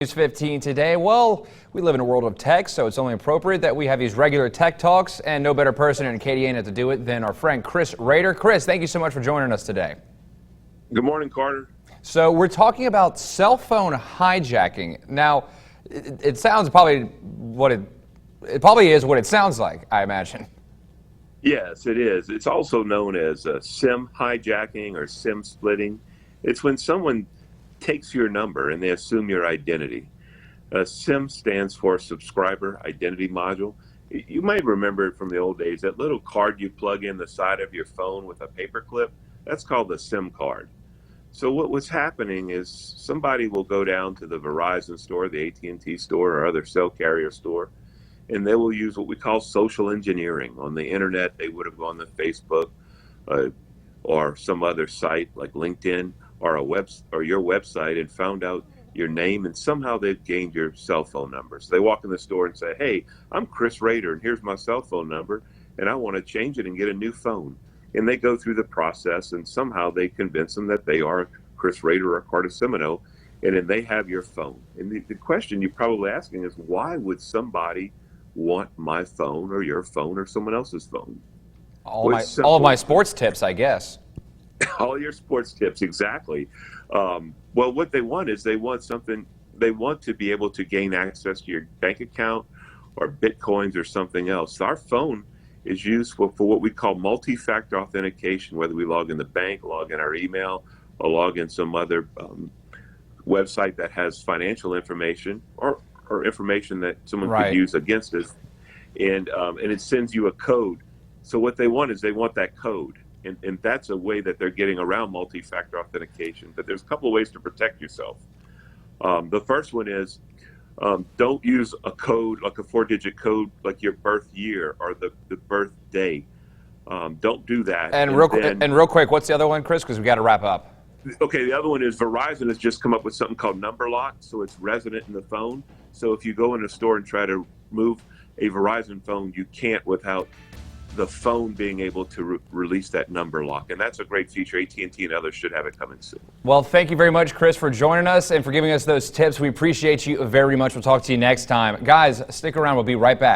News 15 today. Well, we live in a world of tech, so it's only appropriate that we have these regular tech talks, and no better person in Acadiana to do it than our friend Chris Rader. Chris, thank you so much for joining us today. Good morning, Carter. So we're talking about cell phone hijacking. Now, it sounds probably it probably is what it sounds like, I imagine. Yes, it is. It's also known as SIM hijacking or SIM splitting. It's when someone takes your number and they assume your identity. SIM stands for Subscriber Identity Module. You might remember it from the old days, that little card you plug in the side of your phone with a paper clip. That's called the SIM card. So what was happening is somebody will go down to the Verizon store, the AT&T store, or other cell carrier store, and they will use what we call social engineering. On the internet, they would have gone to Facebook or some other site like LinkedIn or your website and found out your name, and somehow they've gained your cell phone number. So they walk in the store and say, "Hey, I'm Chris Rader, and here's my cell phone number, and I want to change it and get a new phone." And they go through the process, and somehow they convince them that they are Chris Rader or Carter Semino, and then they have your phone. And the question you're probably asking is, why would somebody want my phone or your phone or someone else's phone? All of my sports tips, I guess. All your sports tips, exactly. Well, what they want is they want to be able to gain access to your bank account or Bitcoins or something else. Our phone is used for what we call multi-factor authentication, whether we log in the bank, log in our email, or log in some other website that has financial information or information that someone could use against us. And it sends you a code. So what they want is they want that code. And that's a way that they're getting around multi-factor authentication. But there's a couple of ways to protect yourself. The first one is don't use a code, like a 4-digit code, like your birth year or the birth day. Don't do that. And real quick, what's the other one, Chris? Because we got to wrap up. Okay, the other one is Verizon has just come up with something called number lock, so it's resident in the phone. So if you go in a store and try to move a Verizon phone, you can't without the phone being able to release that number lock. And that's a great feature. AT&T and others should have it coming soon. Well, thank you very much, Chris, for joining us and for giving us those tips. We appreciate you very much. We'll talk to you next time. Guys, stick around. We'll be right back.